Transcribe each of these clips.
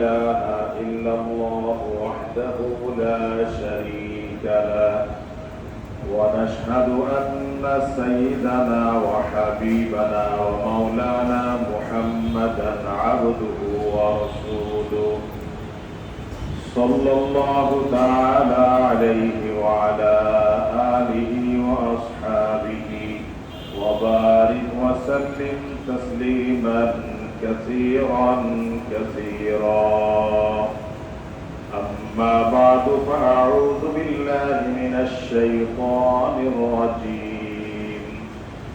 إله إلا الله وحده لا شريك له ونشهد أن سيدنا وحبيبنا ومولانا محمدا عبده ورسوله صلى الله تعالى عليه وعلى آله وأصحابه وبارك وسلم تسليما كثيرا كثيرا. أما بعد فأعوذ بالله من الشيطان الرجيم.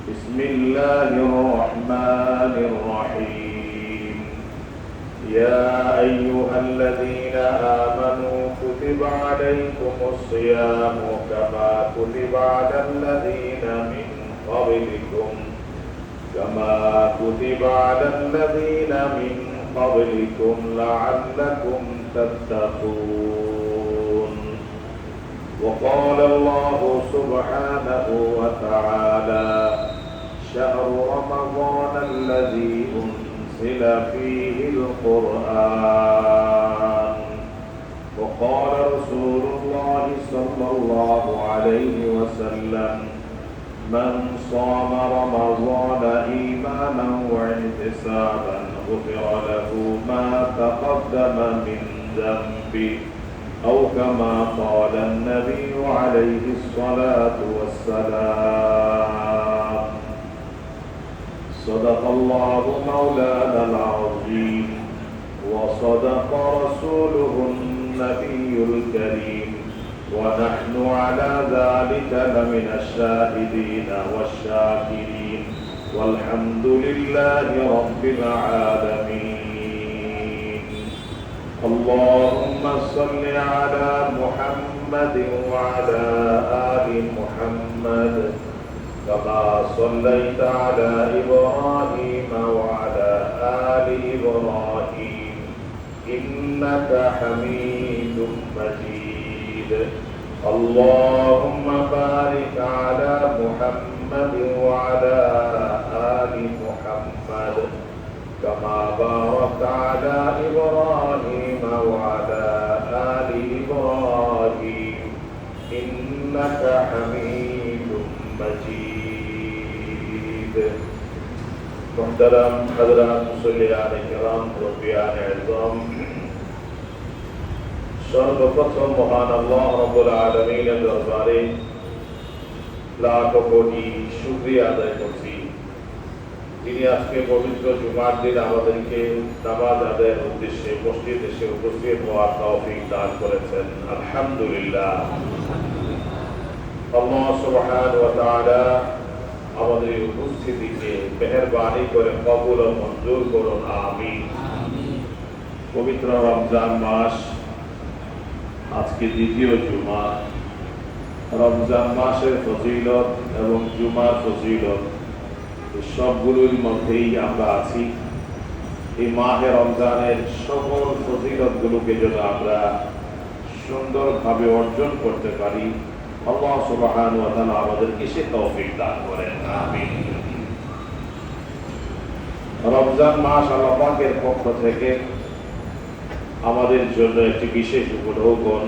بسم الله الرحمن الرحيم. يا أيها الذين آمنوا كتب عليكم الصيام كما كتب على الذين من قبلكم لعلكم تتقون. وقال الله سبحانه وتعالى: شهر رمضان الذي أنزل فيه القرآن. وقال رسول الله صلى الله عليه وسلم: من صام رمضان إيمانا واحتسابا غفر له ما تقدم من ذنبه أو كما قال النبي عليه الصلاة والسلام. صدق الله مولانا العظيم وصدق رسوله النبي الكريم ونحن على ذلك لمن الشاهدين والشاكرين والحمد لله رب العالمين. اللهم صل على محمد وعلى آل محمد كما صليت على إبراهيم وعلى آل إبراهيم إنك حميد مجيد. اللهم بارك على محمد وعلى آل محمد كما باركت على إبراهيم وعلى آل إبراهيم إنك حميد مجيد. محترم حضرات মুসল্লিয়ান কিরাম মুরব্বিয়ান আযম, সর্বপ্রথম মহান আল্লাহ রাব্বুল আলামিনের দরবারে লাখ কোটি শুকরিয়া আদায় করছি, যিনি আজকে পবিত্র জুমার দিন আমাদেরকে নামাজ আদায়ের উদ্দেশ্যে মসজিদে এসে উপস্থিত হওয়ার তৌফিক দান করেছেন। আলহামদুলিল্লাহ। আল্লাহ সুবহানাহু ওয়া তাআলা আমাদের উপস্থিতিকে মেহেরবানি করে কবুল ও মঞ্জুর করুন, আমিন। পবিত্র রমজান মাস, আজকে দ্বিতীয় জুমা। রমজান মাসের ফজিলত এবং জুমার ফজিলত সবগুলোর মধ্যেই আমরা আছি। এই মাহে রমজানের সকল ফজিলত গুলোকে যেন আমরা সুন্দরভাবে অর্জন করতে পারি, আল্লাহ সুবহানাহু ওয়া তাআলা আমাদেরকে সে তৌফিক দান করেন, আমিন। রমজান মাস আল্লাহ পাকের পক্ষ থেকে আমাদের জন্য একটি বিশেষ উপঢৌকন,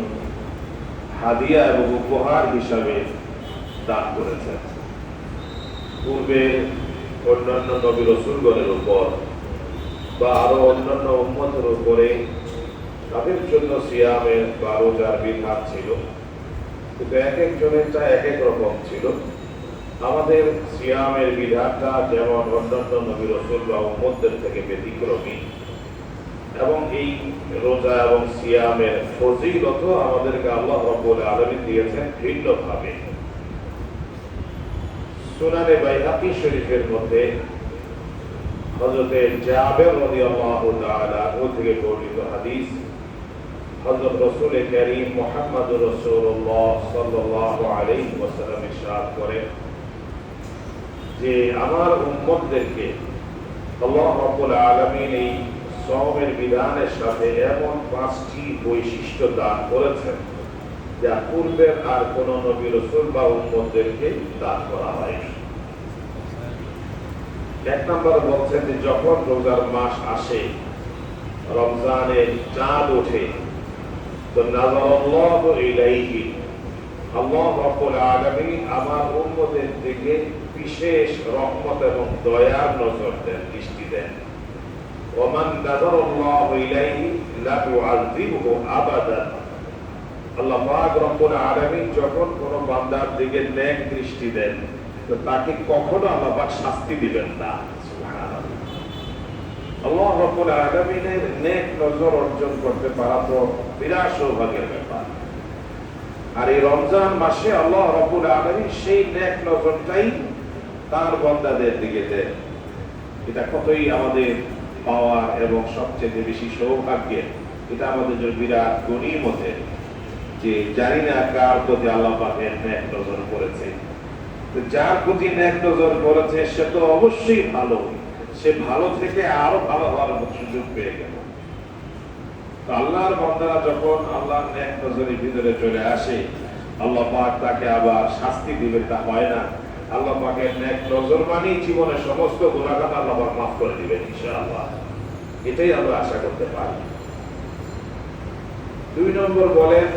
হাদিয়া এবং উপহার হিসাবে দান করেছেন। পূর্বে অন্যান্য নবী রাসূলগণের উপর বা আরো অন্যান্য উম্মতের উপরে তাদের জন্য সিয়ামের বা রোজার বিধান ছিল, কিন্তু এক একজনেরটা এক এক রকম ছিল। আমাদের সিয়ামের বিধানটা যেমন অন্যান্য নবী রাসূল বা উম্মতদের থেকে ব্যতিক্রমী, এবং এই রোজা এবং সিয়ামের ফজিলত আমাদেরকে আল্লাহ রাব্বুল আলামিন দিয়েছেন ভিন্নভাবে। সুনানে বাইহাকী শরীফের মধ্যে হযরত জাবের রাদিয়াল্লাহু তাআলা থেকে বর্ণিত হাদিস, হযরত রাসূল কারীম মুহাম্মদুর রাসূলুল্লাহ সাল্লাল্লাহু আলাইহি ওয়াসাল্লাম ইরশাদ করেন যে আমার উম্মতদেরকে আল্লাহ রাব্বুল আলামিন এই সওমের বিধানের সাথে এমন 5টি বৈশিষ্ট্য দান করেছেন যা পূর্বের আর কোন নবী রাসূল বা উম্মতদেরকে দান করা হয়নি। এক নম্বর বলছেন যে যখন রোজার মাস আসে রমজানের চাঁদ ওঠে, তো নাযারাল্লাহু ইলাইহি, আল্লাহ রাব্বুল আলামিন আমার উম্মতের দিকে বিশেষ রহমত এবং দয়ার নজর দেন, দৃষ্টি দেন। ওমান নাযারাল্লাহু ইলাইহি লা ইউআযিবুহু আবাদান। আল্লাহ পাক রব্বুল আলামিন যখন কোন বান্দার দিকে নেক দৃষ্টি দেন, তো তাকে কখনো আল্লাহ পাক শাস্তি দিবেন না। সুবহানাল্লাহ। আল্লাহ রাব্বুল আলামিনের নেক নজর অর্জন করতে পারা তো বিরাট সৌভাগ্যের ব্যাপার। আর এই রমজান মাসে আল্লাহ রাব্বুল আলামিন সেই নেক নজরটাই তার বান্দাদের দিকে দেন। এটা কতই আমাদের পাওয়া এবং সবচেয়ে বেশি সৌভাগ্যের। এটা আমাদের জন্য বিরাট গনিমতের যে জানি না কার প্রতি আল্লাহ পাকের নেক নজর করেছে। যার প্রতি নেক নজর করেছে সে তো অবশ্যই ভালো, সে ভালো থেকে আরো ভালো হওয়ার সুযোগ পেয়ে গেল। আল্লাহর বান্দারা যখন আল্লাহর নেক নজরের ভিতরে চলে আসে, আল্লাহ পাক তাকে আবার শাস্তি দিবে তা হয় না। আল্লাহ পাকের নেক নজর মানেই জীবনের সমস্ত গুনাহগার আল্লাহ পাক মাফ করে দিবেন ইনশাআল্লাহ। এটাই আমরা আশা করতে পারি। 2 নম্বর বলেন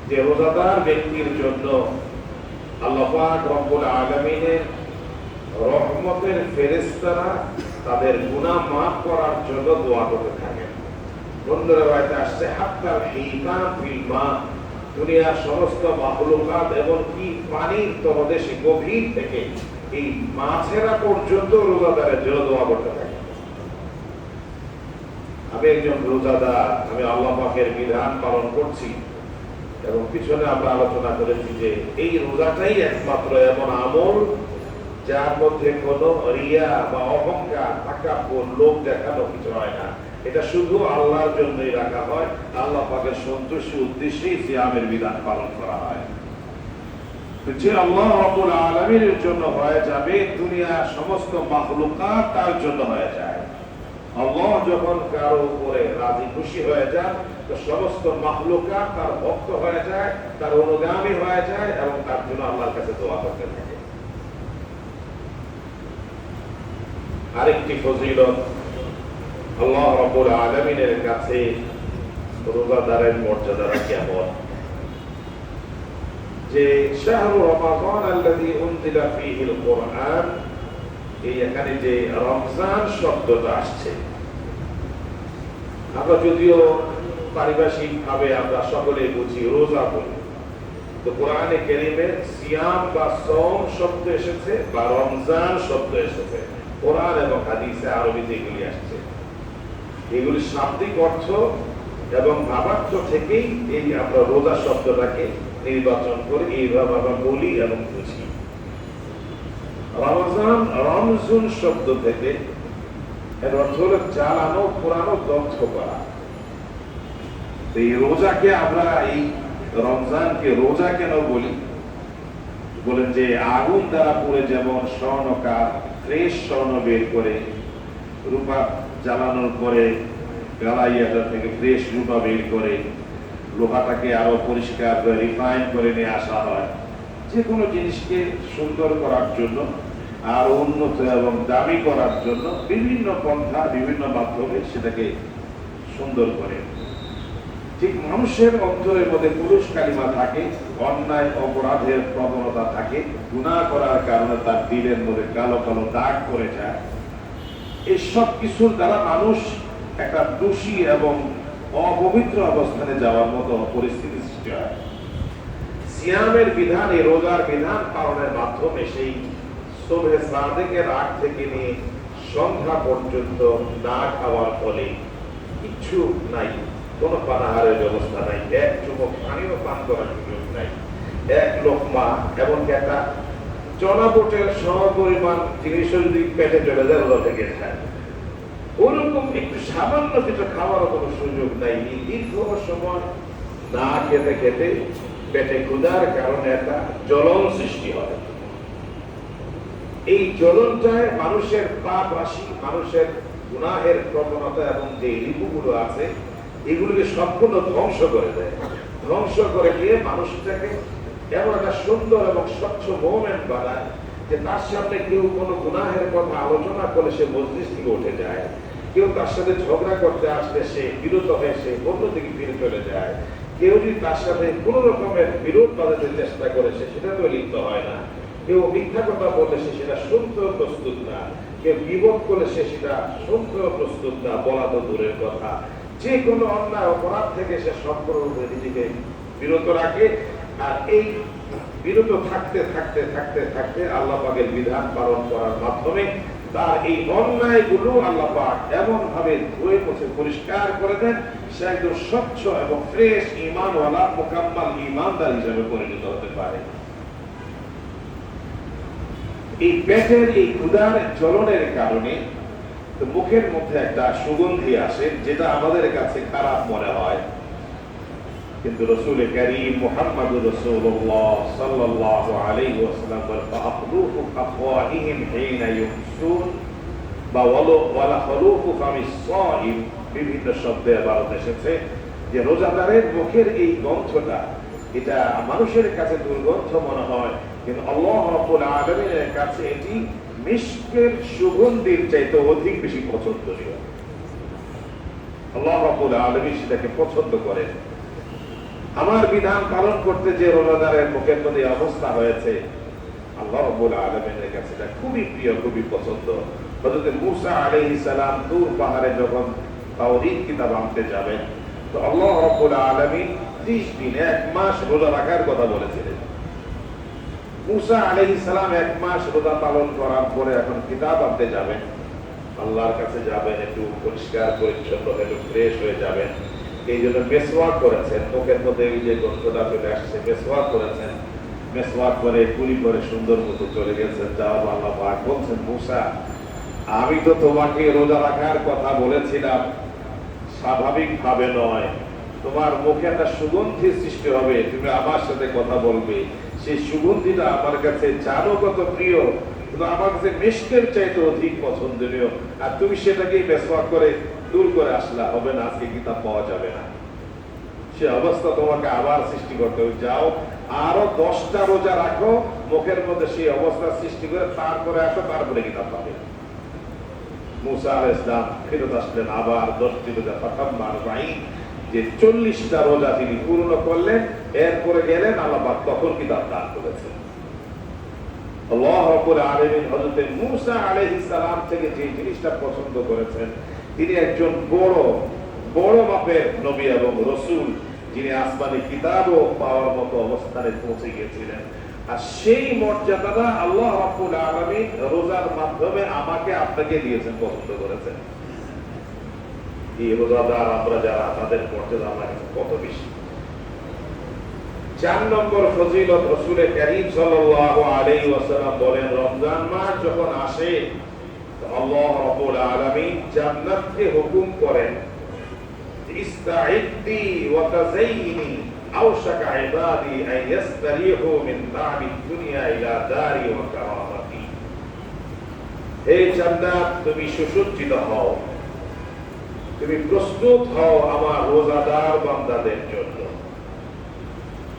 যে রোজাদার ব্যক্তির জন্য আল্লাহ পাক রব্বুল আলামিনের রহমতের ফেরেশতারা তাদের গুনাহ মাফ করার জন্য দোয়া করতে থাকেন। অন্য রাওয়ায়াতে আসছে হাত্তাল হিতাম ফিল মা, দুনিয়ার সমস্ত মাখলুকাত এবং কি পানির তলদেশে গভীর থেকে এই মাছেরা পর্যন্ত রোজাদারের জন্য দোয়া করতে থাকে। আমি একজন রোজাদার, আমি আল্লাহ পাকের বিধান পালন করছি এবং পিছনে আমরা আলোচনা করেছি যে এই রোজাটাই একমাত্র এমন আমল যার মধ্যে কোনো রিয়া বা অহংকার, তাকাব্বুর, লোক দেখানো কিছু হয় না। এটা শুধু আল্লাহর জন্যই রাখা হয়, আল্লাহ পাকের সন্তুষ্টির উদ্দেশ্যেই সিয়ামের বিধান পালন করা হয়। যে আল্লাহ রাব্বুল আলামিনের জন্য হয়ে যাবে, দুনিয়ার সমস্ত মাখলুকাত তার জন্য হয়ে যায়। আল্লাহ যখন কারো উপরে রাজি খুশি হয়ে যান, তো সমস্ত মাখলুকাত তার ভক্ত হয়ে যায়, তার অনুগামী হয়ে যায় এবং তার জন্য আল্লাহর কাছে দোয়া করতে থাকে। আরেকটি ফজিলত, আল্লাহ রাব্বুল আলামিনের কাছে রোজাদারের মর্যাদা কেমন, যে শাহরু রমাদান আল্লাযী উনজিলা ফীহিল কুরআন, এই এখানে যে রমজান শব্দটা আসছে, আমরা যদিও পারিভাষিক ভাবে আমরা সকলে বুঝি রোজা বলি, তো কোরআনে কারীমে সিয়াম বা সওম শব্দ এসেছে বা রমজান শব্দ এসেছে। কোরআন এবং হাদিসে আরবিতে এগুলি আসছে। এগুলি শাব্দিক অর্থ এবং ভাবার্থ থেকেই এই আমরা রোজা শব্দটাকে নির্বাচন করে এইভাবে আমরা বলি এবং বুঝি। রমজান রমজুন শব্দ থেকে এর অর্থ হলো জ্বালানো, পোড়ানো, দগ্ধ করা। এই রোজাকে আমরা, এই রমজানকে রোজা কেন বলি? বলেন যে আগুন দ্বারা পুড়ে যেমন স্বর্ণকার ফ্রেশ স্বর্ণ বের করে, রূপা জ্বালানোর পরে গালাইয়াটা থেকে ফ্রেশ রূপা বের করে লোহাটাকে আরো পরিষ্কার করে রিফাইন করে নিয়ে আসা হয়। যে কোনো জিনিসকে সুন্দর করার জন্য আর উন্নত এবং দামি করার জন্য বিভিন্ন পন্থা, বিভিন্ন মাধ্যমে সেটাকে সুন্দর করে। ঠিক মানুষের অন্তরের মধ্যে পুরুষ কালিমা থাকে, অন্যায় অপরাধের প্রবণতা থাকে, গুনাহ করার কারণে তার দিলের মধ্যে কালো কালো দাগ পড়ে যায়। এই সব কিছুর দ্বারা মানুষ একটা দোষী এবং অপবিত্র অবস্থানে যাওয়ার মতো পরিস্থিতি সৃষ্টি হয়। সিয়ামের বিধান, এই রোজার বিধান পালনের মাধ্যমে সেই সুবহে সাদেকের আগ থেকে নিয়ে সন্ধ্যা পর্যন্ত না খাওয়ার ফলে কিছু নাই, কোন পানাহারের ব্যবস্থা নাই, এক চুমুক পানিও পান করার সুযোগ নাই, এক লোকমা এমনকি একটা চনাপটের সমপরিমাণ জিনিসও যদি পেটে চলে যায় রোজা থেকে খায়, ওরকম একটু সামান্য কিছু খাওয়ারও কোনো সুযোগ নাই। এই দীর্ঘ সময় না খেতে খেতে পেটে ক্ষুধার কারণে একটা জ্বলন সৃষ্টি হয়। এই জ্বলনটায় মানুষের পাপ রাশি, মানুষের গুনাহের প্রবণতা এবং যে রিপুগুলো আছে এগুলোকে সম্পূর্ণ ধ্বংস করে দেয়। ধ্বংস করে দিয়ে মানুষটাকে এমন একটা সুন্দর এবং স্বচ্ছ মোমেন্ট বানায় যে তার সামনে কেউ কোনো গুনাহের কথা আলোচনা করে সে মজলিস থেকে উঠে যায়। কেউ তার সাথে ঝগড়া করতে আসলে সে বিরত হয়ে সে অন্যদিকে ফিরে চলে যায়। কেউ যদি তার সাথে কোন রকমের বিরোধ বাঁধাতে চেষ্টা করে সে সেটাতে লিপ্ত হয় না। কেউ মিথ্যা কথা বললে সে সেটা শুনতেও প্রস্তুত না। কেউ বিপদ করলে সে সেটা শুনতেও প্রস্তুত না, বলা তো দূরের কথা। যে কোনো অন্যায় অপরাধ থেকে সে সম্পূর্ণরূপে নিজেকে বিরত রাখে। আর এই বিরত থাকতে থাকতে থাকতে থাকতে আল্লাহ পাকের বিধান পালন করার মাধ্যমে তার এই অন্যায়গুলো আল্লাহ পাক এমন ভাবে ধুয়ে মুছে পরিষ্কার করে দেন, সে একদম স্বচ্ছ এবং ফ্রেশ ঈমানওয়ালা মুকাম্মাল ঈমানদার হিসেবে পরিণত হতে পারে। এই পেটের এই ক্ষুধার জ্বলনের কারণে মুখের মধ্যে একটা সুগন্ধি আসে, যেটা আমাদের কাছে খারাপ মনে হয়, কিন্তু রাসূল কারীম মুহাম্মদুর রাসূলুল্লাহ সাল্লাল্লাহু আলাইহি ওয়াসাল্লাম বলেন ফাখলুফু আফওয়াহিহিম হিনা ইউমসুন বা ওয়ালা খলুফু ফামিস সাইম, বিভিন্ন শব্দে ইবারত এসেছে যে রোজাদারের মুখের এই গন্ধটা এটা মানুষের কাছে দুর্গন্ধ মনে হয়, কিন্তু আল্লাহ রাব্বুল আলামিনের কাছে এটি মিশকের সুগন্ধির চাইতে অধিক বেশি পছন্দনীয়। আল্লাহ রাব্বুল আলামিন সেটাকে পছন্দ করেন। আমার বিধান পালন করতে যে রোজাদারের মুখের মধ্যে অবস্থা হয়েছে, আল্লাহ রাব্বুল আলামিনের কাছে এটা খুবই প্রিয়, খুবই পছন্দ। হযরত মূসা আলাইহিস সালাম তুর পাহাড়ে যখন তাওরীত কিতাব আনতে যাবেন, তো আল্লাহ রাব্বুল আলামিন 30 দিন 1 মাস রোজা রাখার কথা বলেছিলেন। মূসা আলাইহিস সালাম 1 মাস রোজা পালন করার পরে এখন কিতাব আনতে যাবেন, আল্লাহর কাছে যাবেন, একটু পরিষ্কার পরিচ্ছন্ন হয়ে একটু ফ্রেশ হয়ে যাবেন। এই জন্য মেসওয়াক করেছেন, মুখের মধ্যে এই যে গন্ধটা চলে আসছে, মেসওয়াক করেছেন, মেসওয়াক করে কুলি করে সুন্দর মতো চলে গেছেন। যাও আল্লাহ পাক বলছেন, মূসা আমি তো তোমাকে রোজা রাখার কথা বলেছিলাম, স্বাভাবিক ভাবে নয়, তোমার মুখে একটা সুগন্ধি সৃষ্টি হবে, তুমি আমার সাথে কথা বলবে, সেই সুগন্ধিটা আমার কাছে জানো কত প্রিয়, কিন্তু আমার কাছে মিষ্টের চাইতে অধিক পছন্দনীয়, আর তুমি সেটাকেই মেসওয়াক করে দূর করে আসলা, হবে না, আজকে কিতাব পাওয়া যাবে না। সে অবস্থা তোমাকে আবার সৃষ্টি করতে হবে, যাও আরো 10টা রোজা রাখো, মুখের মধ্যে সেই অবস্থা সৃষ্টি করে তারপরে আসো, তারপরে কিতাব পাবে। মূসা আলাইহিস সালাম ফেরত আসলেন, আবার 10টি রোজা ফাতাম্মা 40, যে 40টা রোজা তিনি পূর্ণ করলেন, এরপরে গেলেন, আল্লাহ পাক তখন কিতাব দান করেছেন। আল্লাহ রাব্বুল আলামিন হযরত মূসা আলাইহিস সালাম থেকে যে জিনিসটা পছন্দ করেছেন, তিনি একজন বড় বড় মাপের নবী এবং রাসূল, যিনি আসমানি কিতাবও পাওয়ার মতো অবস্থানে পৌঁছে গিয়েছিলেন। আর সেই মর্যাদাটা আল্লাহ রাব্বুল আলামিন রোজার মাধ্যমে আমাকে আপনাকে দিয়েছেন, পছন্দ করেছেন। এই রোজাদার আমরা যারা, তাদের মর্যাদা আমার কাছে কত বেশি। 4 নম্বর ফজিলত, রাসূল কারীম সাল্লাল্লাহু আলাইহি ওয়াসাল্লাম বলেন, রমজান মাস যখন আসে আল্লাহ রাব্বুল আলামিন জান্নাতকে হুকুম করেন, ইস্তাইদ্দি ওয়া তাযাইনি আওশাকা ইবাদি আন ইস্তারিহু মিন তা'বি দুনিয়া ইলা দারি ওয়া কারামাতি। হে জান্নাত, তুমি সুসজ্জিত হও, তুমি প্রস্তুত হও আমার রোজাদার বান্দাদের জন্য।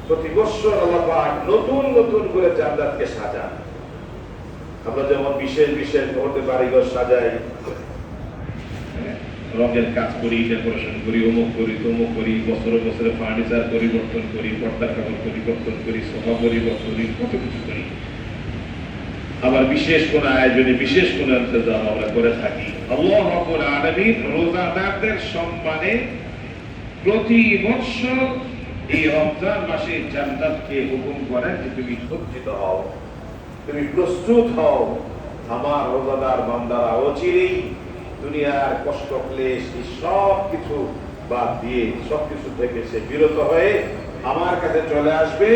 প্রতি বছর আল্লাহ পাক নতুন নতুন করে জান্নাতকে সাজান। আমরা যেমন বিশেষ বিশেষ মুহূর্তে বাড়িঘর সাজাই, রঙের কাজ করি, ডেকোরেশন করি, অমুক করি, তমুক করি, বছরে বছরে ফার্নিচার পরিবর্তন করি, পর্দার কাপড় পরিবর্তন করি, সোফা পরিবর্তন করি, কত কিছু করি। আবার বিশেষ কোন আয়োজনে বিশেষ কোন ইন্তজাম আমরা করে থাকি। আল্লাহ রাব্বুল আলামিন রোজাদারদের সম্মানে প্রতি বছর এই রমজান মাসে জান্নাতকে হুকুম করেন যে তুমি সজ্জিত হও, তুমি প্রস্তুত হও। আমার রোজাদার বান্দারা অচিরেই দুনিয়ার কষ্ট ক্লেশ সব কিছু বাদ দিয়ে, সবকিছু থেকে সে বিরত হয়ে আমার কাছে চলে আসবে,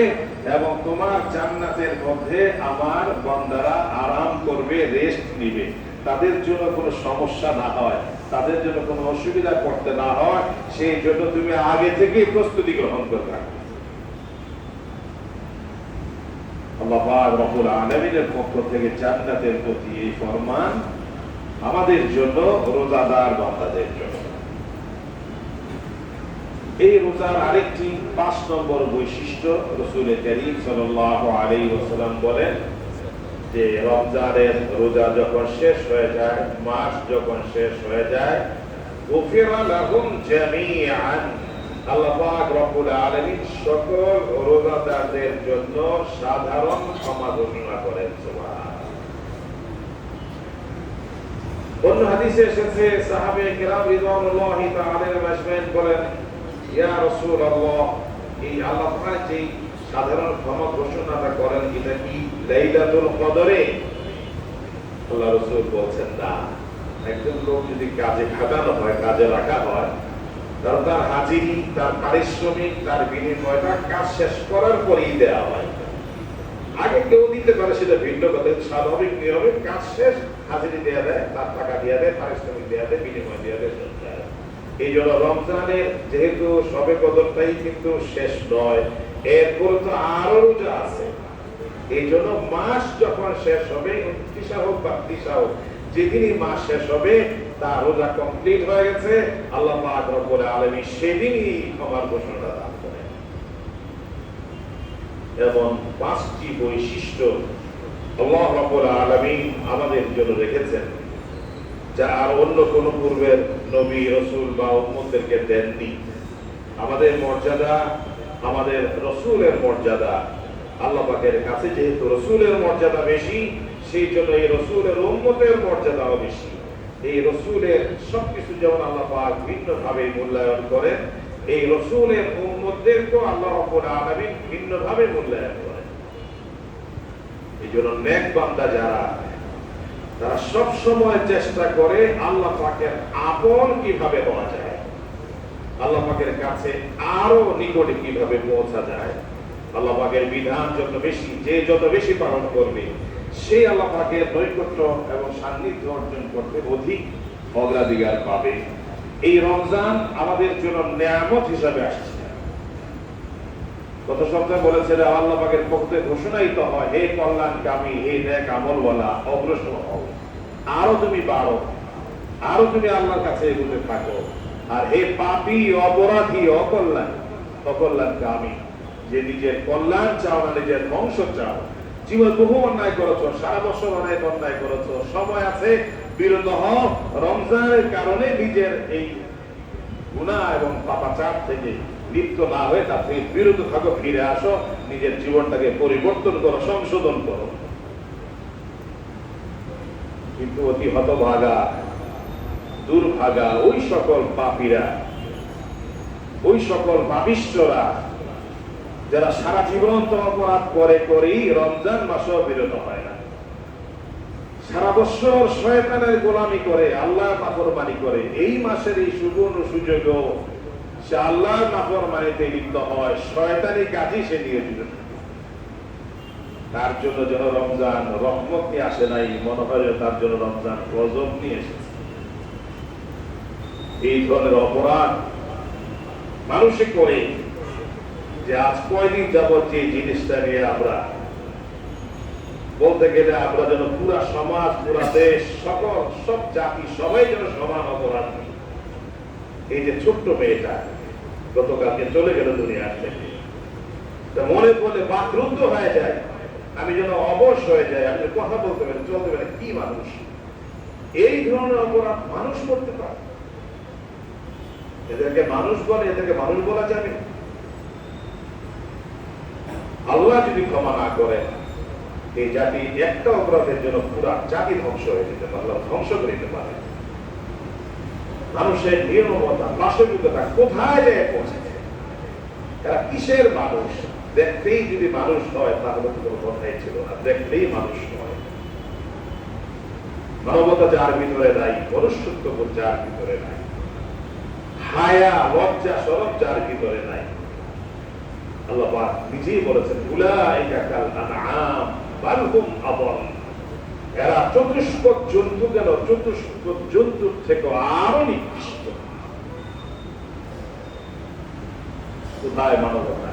এবং তোমার জান্নাতের মধ্যে আমার বান্দারা আরাম করবে, রেস্ট নিবে, তাদের জন্য কোনো সমস্যা না হয়, তাদের জন্য কোনো অসুবিধা করতে না হয়, সেই জন্য তুমি আগে থেকেই প্রস্তুতি গ্রহণ করবে। আল্লাহ পাক রব্বুল আলামিনের পক্ষ থেকে জান্নাতের প্রতি এই ফরমান আমাদের জন্য, রোজাদার বান্দাদের জন্য। এই রোজার আরেকটি 5 নম্বর বৈশিষ্ট্য, রাসূল কারীম সাল্লাল্লাহু আলাইহি ওয়াসাল্লাম বলেন, যে রমজানের রোজা যখন শেষ হয়ে যায়, মাস যখন শেষ হয়ে যায়, গুফিরা লাহুম জামিআন, আল্লাহ পাক রব্বুল আলামিন সকল রোজাদারদের জন্য সাধারণ ক্ষমা ঘোষণা করেন। সুবহানাল্লাহ। অন্য হাদিসে এসেছে সাহাবে কিরাম রিদওয়ানুল্লাহি তাআলা আলাইহিম বলেন, ইয়া রাসূলুল্লাহ, এই আল্লাহ পাক যে সাধারণ ক্ষমা ঘোষণাটা করেন, এটা কি লাইলাতুল কদরে? আল্লাহ রাসূল বলছেন না। একজন লোক যদি কাজে খাটানো হয়, কাজে রাখা হয়, তাহলে তার হাজিরি, তার পারিশ্রমিক, তার বিনিময়টা কাজ শেষ করার পরেই দেওয়া হয়। আগে কেউ দিতে পারে, সেটা ভিন্ন কথা। স্বাভাবিক নিয়মে কাজ শেষ, হাজিরি দেওয়া দেয়, তার টাকা দেওয়া দেয়, পারিশ্রমিক দেওয়া দেয়, বিনিময় দেওয়া দেয়। এই জন্য রমজানের যেহেতু সবে কদরটাই কিন্তু শেষ নয়, এরপর তো আরো রোজা আছে। এই জন্য মাস যখন শেষ হবে, 29 হোক বা 30 হোক, যেদিনই মাস শেষ হবে তার রোজা কমপ্লিট হয়ে গেছে, আল্লাহ পাক রব্বুল আলামিন সেদিনই ক্ষমার ঘোষণা দান করেন। এবং 5টি বৈশিষ্ট্য আল্লাহ রব্বুল আলামিন আমাদের জন্য রেখেছেন, যা আর অন্য কোন পূর্বের নবী রাসূল বা উম্মতদেরকে দেননি। আমাদের মর্যাদা, আমাদের রাসূলের মর্যাদা আল্লাহ পাকের কাছে যেহেতু রাসূলের মর্যাদা বেশি, সেই জন্য এই রাসূলের উম্মতের মর্যাদাও বেশি। এই রাসূলের সবকিছু যেমন আল্লাহ পাক ভিন্নভাবে মূল্যায়ন করেন, এই রাসূলের উম্মতদেরকেও আল্লাহ রাব্বুল আলামিন ভিন্নভাবে মূল্যায়ন করেন। এই জন্য নেক বান্দা যারা, তারা সব সময় চেষ্টা করে আল্লাহ পাকের আপন কিভাবে হওয়া যায়, আল্লাহ পাকের কাছে আরো নিকটে কিভাবে পৌঁছা যায়। আল্লাহ পাকের বিধান যত বেশি পালন করবে, সেই আল্লাহ পাকের নৈকট্য এবং সান্নিধ্য অর্জন করতে অধিক অগ্রাধিকার পাবে। এই রমজান আমাদের জন্য নিয়ামত হিসাবে আসছে। গত সপ্তাহে বলেছে আল্লাহ পাকের পক্ষে ঘোষণাই তো হয়, হে কল্যাণকামী, হে নেক আমলওয়ালা, অগ্রসর হও, আরো তুমি বাড়ো, আরো তুমি আল্লাহর কাছে এগোতে থাকো। আর হে পাপী, অপরাধী, অকল্যাণকামী, যে নিজের কল্যাণ চাও না, নিজের ধ্বংস চাও, জীবন বহু অন্যায় করেছো, সারা বছর অনেক অন্যায় করেছো, সময় আছে বিরত হও। রমজানের কারণে নিজের এই গুনাহ এবং পাপাচার থেকে লিপ্ত না হয়ে তার থেকে বিরত থাকো, ফিরে আসো, নিজের জীবনটাকে পরিবর্তন করো, সংশোধন করো। কিন্তু অতি হতভাগা, দুর্ভাগা ওই সকল পাপীরা, ওই সকল পাপিষ্ঠরা যারা সারা জীবন তো অপরাধ করে করেই রমজান মাসেও বিরত হয় না, সারা বছর শয়তানের গোলামি করে, আল্লাহর নাফরমানি করে, এই মাসের এই সুবর্ণ সুযোগও সে আল্লাহর নাফরমানিতে লিপ্ত হয়, শয়তানি কাজই সে নিয়োজিত। তার জন্য যেন রমজান রহমত নিয়ে আসে নাই, মনে হয় তার জন্য রমজান গজব নিয়ে এসেছে। এই ধরনের অপরাধ মানুষে করে, যে আজ কয়দিন যাবত যে জিনিসটা নিয়ে আমরা বলতে গেলে আমরা যেন পুরা সমাজ, পুরা দেশ, সব জাতি সবাই যেন সমান অপরাধ। এই যে ছোট্ট মেয়েটা গতকালকে চলে গেল দুনিয়ার থেকে, মনে পড়লে বাকরুদ্ধ হয়ে যায়, আমি যেন অবশ হয়ে যাই, আমি কথা বলতে পারি, চলতে পারি, কি মানুষ এই ধরনের অপরাধ মানুষ করতে পারে? এদেরকে মানুষ বলে, এদেরকে মানুষ বলা যাবে? আল্লাহ যদি ক্ষমা না করে, এই জাতি একটা অপরাধের জন্য পুরা জাতি ধ্বংস হয়ে যেতে পারে, ধ্বংস করে দিতে পারে। মানুষের নির্মমতা, পাশবিকতা কোথায় যায় পৌঁছেছে? এরা কিসের মানুষ? দেখতেই যদি মানুষ নয় তাহলে তো কোনো কথাই ছিল না, দেখলেই মানুষ নয়। মানবতা যার ভিতরে নাই, মনুষ্যত্ব যার ভিতরে নাই, হায়া, লজ্জা, শরম যার ভিতরে নাই, আল্লাহ পাক নিজেই বলেছেন, উলাইকা কাল আনআম বাল হুম আদল। এরা চতুষ্পদ জন্তু, কেন চতুষ্পদ জন্তুর থেকে আরো নিকৃষ্ট। কোথায় মানবতা,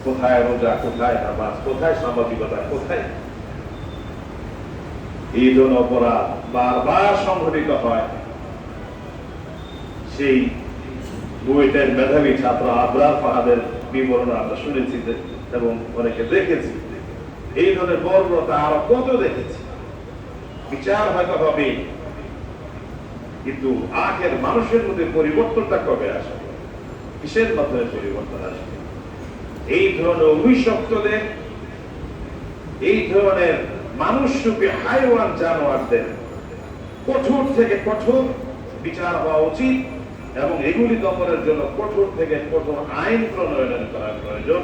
কোথায় রোজা, কোথায় নামাজ, কোথায় সামাজিকতা, কোথায়? এই ধরনের অপরাধ বারবার সংঘটিত হয়। সেই বুয়েটের মেধাবী ছাত্র আবরার ফাহাদের বিবরণ আমরা শুনেছি এবং অনেকে দেখেছি। এই ধরনের বর্বরতা আরো কত দেখেছি। বিচার হয়তো হবে, কিন্তু আখের মানুষের মধ্যে পরিবর্তনটা কবে আসবে? কিসের মাধ্যমে পরিবর্তন আসবে? এই ধরনের অভিশপ্তদের, এই ধরনের মানুষরূপী হাইওয়ান জানোয়ারদের কঠোর থেকে কঠোর বিচার হওয়া উচিত, এবং এগুলি দমনের জন্য কঠোর থেকে কঠোর আইন প্রণয়ন করা প্রয়োজন।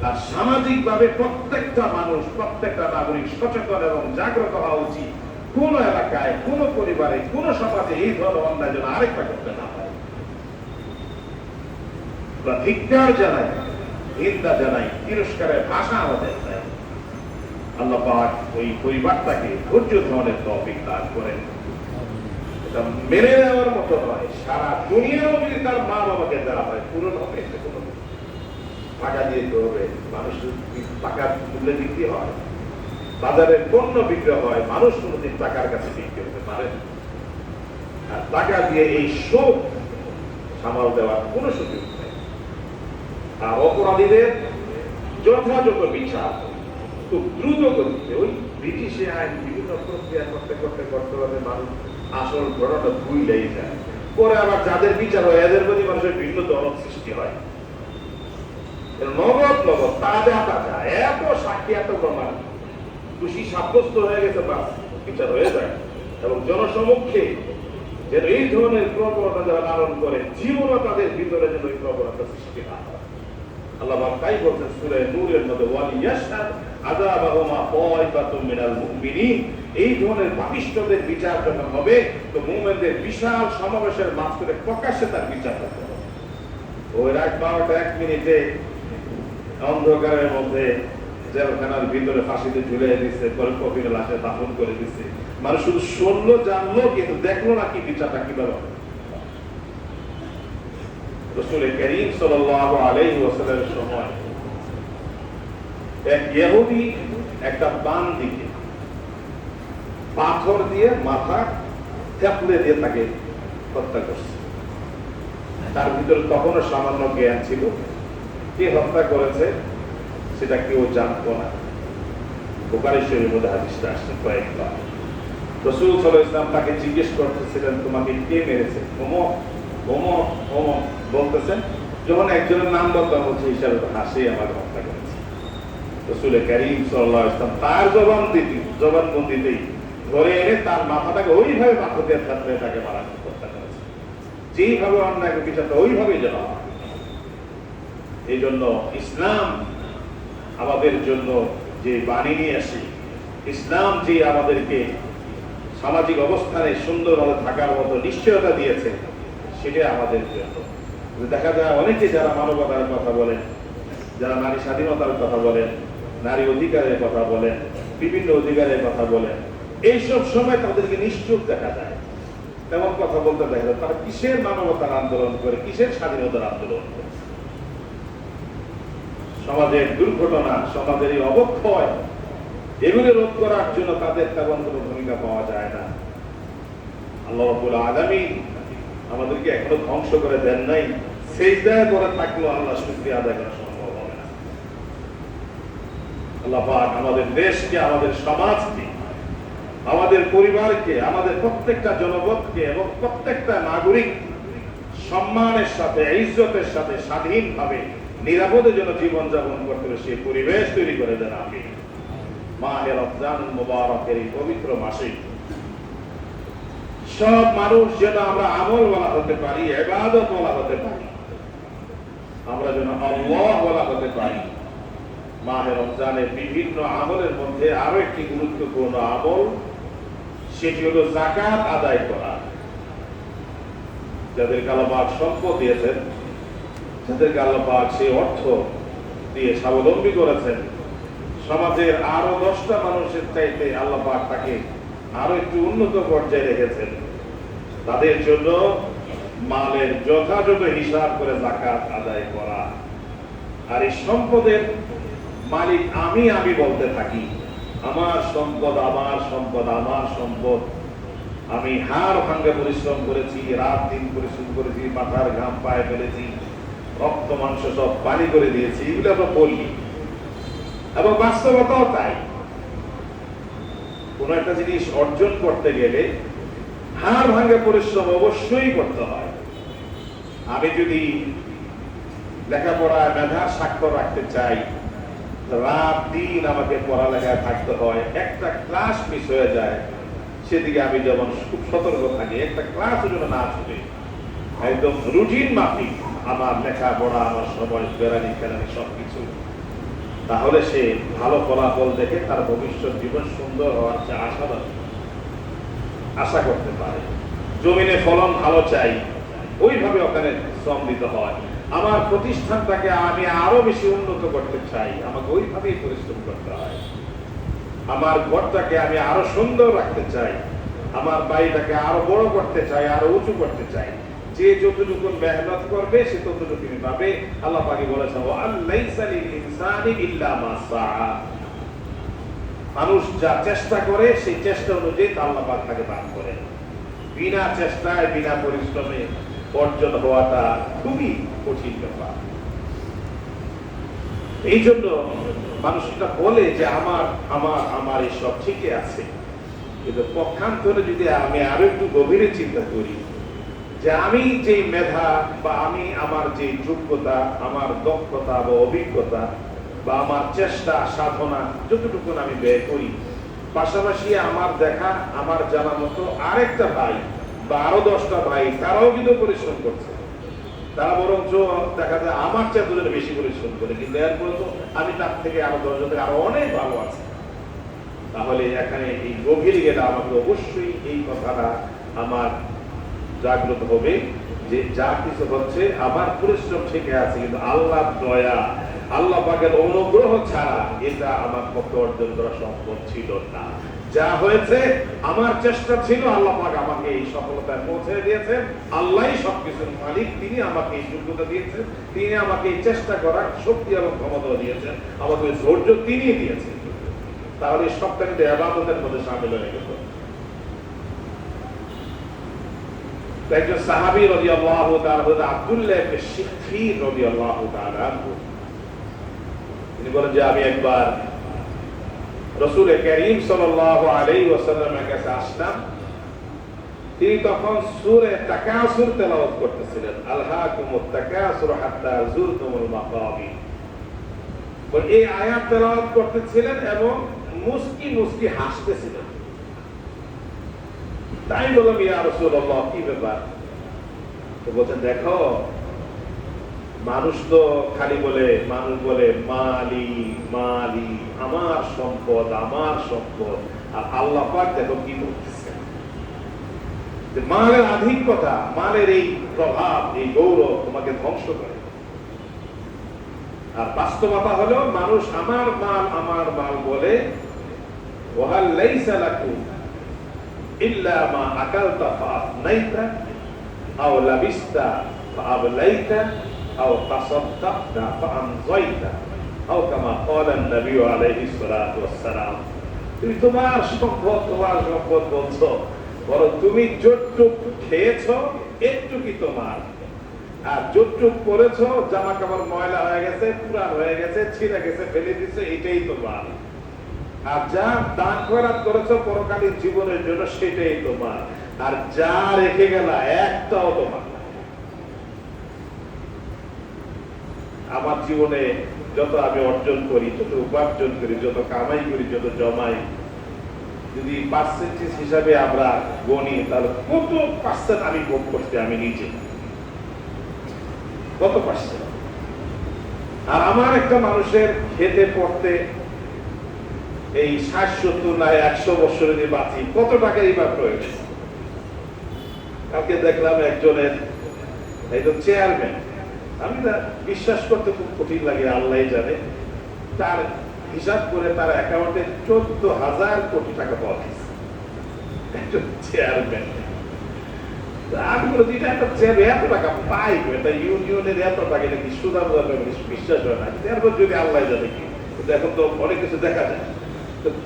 আর সামাজিকভাবে প্রত্যেকটা মানুষ, প্রত্যেকটা নাগরিক সচেতন এবং জাগ্রত হওয়া উচিত। কোন এলাকায়, কোন পরিবারে, কোন সমাজে এই ধরনের অন্যায় যেন আরেকটা করতে না হয়। ধিক্কার জানাই, নিন্দা জানাই, তিরস্কারের ভাষা আমাদের দেয়। আল্লাহ পাক ওই পরিবারটাকে ধৈর্য ধারণের তৌফিক দান করেন। এটা মেনে নেওয়ার মতো নয়। সারা দুনিয়াও যদি তার মা বাবাকে দেওয়া হয়, পূরণ হবে? টাকা দিয়ে হবে? মানুষ টাকা মূল্যে বিক্রি হয়? বাজারের পণ্য বিক্রি হয়, মানুষ কোনদিন টাকার কাছে বিক্রি হতে পারে? আর টাকা দিয়ে এই শোক সামাল দেওয়ার কোন সুযোগ নেই। আর অপরাধীদের যথাযথ বিচার খুব দ্রুত গতিতে, ওই ব্রিটিশে আইন বিভিন্ন প্রক্রিয়া করতে করতে করতে করতে মানুষ আসল ঘটনা ভুলেই যায়। পরে আবার যাদের বিচার হয় এদের প্রতি মানুষের ভিন্ন দরদ সৃষ্টি হয়। নগদ নগদ তাজা তাজা এত সাক্ষী, এত প্রমাণ, খুশি সাব্যস্ত হয়ে গেছে, বাস বিচার হয়ে যায়। এবং জনসমক্ষে যেন এই ধরনের প্রবণতা যারা লালন করে, জীবনও তাদের ভিতরে যেন এই প্রবণতা সৃষ্টি না হয়। আল্লাহ তাই বলছেন সূরা নূরের মধ্যে, ওয়ালিয়াশহাদ আযাবাহুমা তায়ফাতুম মিনাল মুমিনিন। এই ধরনের পাপিষ্ঠদের বিচার যখন হবে, তো মুমিনদের বিশাল সমাবেশের মাঝখানে প্রকাশ্যে তার বিচার হবে। ওই রাত 12টা 1 মিনিটে অন্ধকারের মধ্যে জেলখানার ভিতরে ফাঁসিতে ঝুলে দিচ্ছে, পরে কফিনে লাশে দাফন করে দিচ্ছে। মানুষ শুধু শুনলো, জানলো, কিন্তু দেখলো না কি বিচারটা কিভাবে হবে। রাসূল কারীম সাল্লাল্লাহু আলাইহি ওয়াসাল্লামের সময় এক ইহুদি একটা বান্দীকে পাথর দিয়ে মাথা থেপলে দিয়ে তাকে হত্যা করছে। তার ভিতরে তখনও সামান্য জ্ঞান ছিল, কে হত্যা করেছে সেটা কেউ জানতো না। বুখারী শরীফের মধ্যে হাদিসটা আসছে কয়েকবার। রাসূল সাল্লাল্লাহু আলাইহি ওয়াসাল্লাম তাকে জিজ্ঞেস করতেছিলেন, তোমাকে কে মেরেছে? অমুক অমুক অমুক বলতেছেন। যখন একজনের নাম বলতাম বলছে, হিসাবে হাসি আমার হত্যা করেছে। রাসূল কারীম সাল্লাল্লাহু আলাইহি ওয়াসাল্লাম তার জবানবন্দিতেই ধরে এনে তার মাথাটাকে ওইভাবে মাথা দিয়ে থাকলে তাকে মারা হত্যা করেছে। যেইভাবে অন্যায় বিচারটা ওইভাবেই জানা হয়। এই জন্য ইসলাম আমাদের জন্য যে বাণী নিয়ে আসে, ইসলাম যে আমাদেরকে সামাজিক অবস্থানে সুন্দরভাবে থাকার মতো নিশ্চয়তা দিয়েছে, সেটা আমাদের জন্য। দেখা যায় অনেকে যারা মানবতার কথা বলেন, যারা নারী স্বাধীনতার কথা বলেন, নারী অধিকারের কথা বলেন, বিভিন্ন অধিকারের কথা বলেন, এইসব সময় তাদেরকে নিশ্চুপ দেখা যায়। তেমন কথা বলতে দেখা যায় তারা কিসের মানবতার আন্দোলন করে, কিসের স্বাধীনতার আন্দোলন করে। সমাজের দুর্ঘটনা, সমাজের এই অবক্ষয়, এগুলো রোধ করার জন্য তাদের তেমন কোনো ভূমিকা পাওয়া যায় না। আল্লাহ রাব্বুল আলামিন আমাদেরকে এখনো ধ্বংস করে দেন নাই। সিজদায় পড়ে থাকলেও আল্লাহ শুকরিয়া আদায় করা সম্ভব হবে না। আল্লাহ পাক আমাদের দেশকে, আমাদের সমাজকে, আমাদের পরিবারকে, আমাদের প্রত্যেকটা জনপদকে এবং প্রত্যেকটা নাগরিক সম্মানের সাথে, ইজ্জতের সাথে, স্বাধীনভাবে নিরাপদে যেন জীবনযাপন করতে হবে সেই পরিবেশ তৈরি করে দেন। আমি মাহে রমজান মুবারকের এই পবিত্র মাসে সব মানুষ যেন আমরা আমল বলা হতে পারি, ইবাদত বলা হতে পারি, আমরা যেন আল্লাহ বলা হতে পারি। মাহে রমজানের বিভিন্ন আমলের মধ্যে আরো একটি গুরুত্বপূর্ণ আমল, সেটি হলো যাকাত আদায় করা। যাদেরকে আল্লাহ পাক সম্পদ দিয়েছেন, যাদেরকে আল্লাহ পাক সেই অর্থ দিয়ে স্বাবলম্বী করেছেন, সমাজের আরো 10টা মানুষের চাইতে আল্লাহ পাক তাকে আরো একটু উন্নত পর্যায়ে রেখেছেন, তাদের জন্য মালের যথাযথ হিসাব করে যাকাত আদায় করা। আর এই সম্পদের মালিক আমি বলতে থাকি, আমার সম্পদ, আমার সম্পদ, আমার সম্পদ। আমি হাড় ভাঙ্গে পরিশ্রম করেছি, রাত দিন পরিশ্রম করেছি, মাথার ঘাম পায়ে ফেলেছি, রক্ত মাংস সব পানি করে দিয়েছি, এগুলো আমরা বলি এবং বাস্তবতাও তাই। কোন একটা জিনিস অর্জন করতে গেলে হাড় ভাঙা পরিশ্রম অবশ্যই করতে হয়। আমি যদি লেখাপড়ায় মেধার স্বাক্ষর রাখতে চাই, রাত দিন আমাকে পড়ালেখায় থাকতে হয়, একটা ক্লাস মিস হয়ে যায় সেদিকে আমি যেমন খুব সতর্ক থাকি, একটা ক্লাস যেন না ছুটে, একদম রুটিন মাফিক আমার লেখাপড়া, আমার সময় বেড়ানি ফেরানি সবকিছু, তাহলে সে ভালো ফলাফল দেখে তার ভবিষ্যৎ জীবন সুন্দর হওয়ার যে আশা করতে পারে। জমিনে ফলন ভালো চাই, ওইভাবে ওখানে শ্রম দিতে হয়। আমার প্রতিষ্ঠানটাকে আমি আরো বেশি উন্নত করতে চাই, আমাকে ওইভাবেই পরিশ্রম করতে হয়। আমার ঘরটাকে আমি আরো সুন্দর রাখতে চাই, আমার বাড়িটাকে আরো বড় করতে চাই, আরো উঁচু করতে চাই। যে যতটুকু মেহনত করবে সে ততটুকু তিনি পাবে। আল্লাহ পাক বলেছেন, ওয়ালাইসা লিল ইনসানি ইল্লা মা সাআ। মানুষ যা চেষ্টা করে সেই চেষ্টা অনুযায়ী আল্লাহ পাক তাকে দান করেন। বিনা চেষ্টায় বিনা পরিশ্রমে অর্জন হওয়াটা খুবই কঠিন ব্যাপার। এই জন্য মানুষটা বলে যে আমার আমার আমার এইসব ঠিকই আছে, কিন্তু পক্ষান্তরে যদি আমি আরো একটু গভীরে চিন্তা করি যে আমি যে মেধা বা আমি আমার যে যোগ্যতা, আমার দক্ষতা বা অভিজ্ঞতা বা আমার চেষ্টা সাধনা যতটুকু আমি ব্যয় করি, পাশাপাশি আমার দেখা আমার জানা মতো আরেকটা ভাই বা আরো 10টা ভাই তারাও কিন্তু পরিশ্রম করছে, তারা বরঞ্চ দেখা যায় আমার চেয়ে দুজনে বেশি পরিশ্রম করে, কিন্তু এরপরে তো আমি তার থেকে আরো 10 জন থেকে আরো অনেক ভালো আছে। তাহলে এখানে এই গভীর গেলে আমাকে অবশ্যই এই কথাটা আমার জাগ্রত হবে যে যা কিছু হচ্ছে আমার পরিশ্রম ঠিকই আছে, কিন্তু আল্লাহর দয়া, আল্লাহ পাকের অনুগ্রহ ছাড়া এটা আমার পক্ষে অর্জন করা সম্ভব ছিল না। যা হয়েছে আমার চেষ্টা ছিল, আল্লাহ পাক আমাকে এই সফলতায় পৌঁছে দিয়েছেন। আল্লাহই সবকিছুর মালিক, তিনি আমাকে এই যোগ্যতা দিয়েছেন, তিনি আমাকে এই চেষ্টা করার শক্তি এবং ক্ষমতা দিয়েছেন, আমাকে ধৈর্য তিনি দিয়েছেন। তাহলে সবটা কিন্তু ইবাদতের মধ্যে শামিল হয়ে গেল। একজন সাহাবী রাদিয়াল্লাহু তাআলা আব্দুল্লাহ ইবনে শিখফির রাদিয়াল্লাহু তাআলা আনহু, তিনি বলেন যে আমি একবার রাসূল কারীম সাল্লাল্লাহু আলাইহি ওয়াসাল্লামের কাছে আসলাম। তিনি তখন সূরা তাকাসুর তেলাওয়াত করতেছিলেন, আলহাকুমুত তাকাসুর হাত্তা যুরতুমুল মাকাবির। এই আয়াত তেলাওয়াত করতেছিলেন এবং মুস্কি মুস্কি হাসতেছিলেন। তাই বললাম, ইয়া রাসূলুল্লাহ, কি ব্যাপার? তো বলছেন, দেখো মানুষ তো খালি বলে, মানুষ বলে মালি মালি, আমার সম্পদ আমার সম্পদ, আর আল্লাহ পাক দেখো কি বলতেছে, মালের আধিক্যতা, মালের এই প্রভাব, এই গৌরব তোমাকে ধ্বংস করে। আর বাস্তবতা হলো মানুষ আমার মাল বলে, ওয়াহাল লাইসা লাকুম ইল্লা মা আকালতা ফাআফনাইতা আও লাবিস্তা ফাআবলাইতা আও তাসাদ্দাকতা ফাআমযাইতা আও কামা ক্বালা an-নবী আলাইহিস সালাতু ওয়াস সালাম। তুমি তোমার সম্পদ বলছো, বরং তুমি যতটুক খেয়েছো একটুকি তোমার, আর যতটুক পরেছো জামা কাপড় ময়লা হয়ে গেছে, পুরান হয়ে গেছে, ছিঁড়ে গেছে, ফেলে দিছো, এটাই তোমার। আর যা দান খয়রাত করেছো পরকালীন জীবনের জন্য সেটাই তোমার, আর যা রেখে গেল একটাও তোমার। আমার জীবনে যত আমি অর্জন করি, যত উপার্জন করি, যত কামাই করি, যত জমাই, যদি পার্সেন্টেজ হিসাবে আমরা গণি, তাহলে কত পার্সেন্ট আমি ভোগ করছি আমি নিজে, কত পার্সেন্ট? আর আমার একটা মানুষের খেতে পড়তে এই 60-70 না 100 বছর যদি বাঁচি, কত টাকারই বা প্রয়োজন? কালকে দেখলাম একজন চেয়ারম্যান, আমি না বিশ্বাস করতে খুব কঠিন লাগে, আল্লাহ জানে, তার হিসাব করে তার অ্যাকাউন্টে 14,000 কোটি টাকা পাওয়া গেছে, একজন চেয়ারম্যান। আমি বলি, এটা একটা চেয়ারম্যান এত টাকা পাই, এটা ইউনিয়নের এত টাকা নাকি সুদা বিশ্বাস হয় না, এরপর যদি আল্লাহ জানে কি। এখন তো অনেক কিছু দেখা যায়,